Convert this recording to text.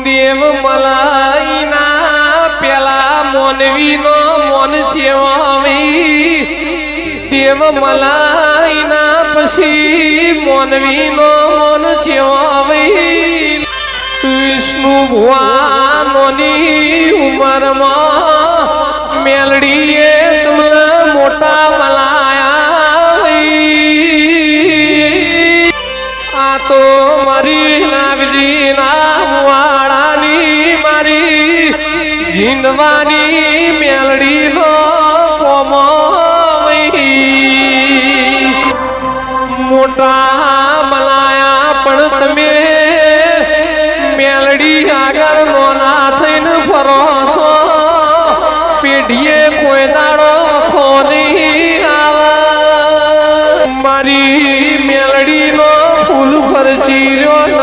દેવ મલાઈના પેલા મોનવીનો મોન છેવાવી દેવ મલાઈના પછી મોનવીનો મોન છેવાવી વિષ્ણુ ભગવાનની ઉંમરમાં મેલડીએ તમને મોટા મલાયા આ તો મારી નાગજી ના વાળાની મારી જીંદવાની મેલડી નો કોમો મોટા મલાયા પણ તમે મેલડી આગળ નોના થઈને ફરો છો પેઢીએ કોઈ દાડો ખોની આવે મારી મેલડી નો ફૂલ ફરચી રહ્યો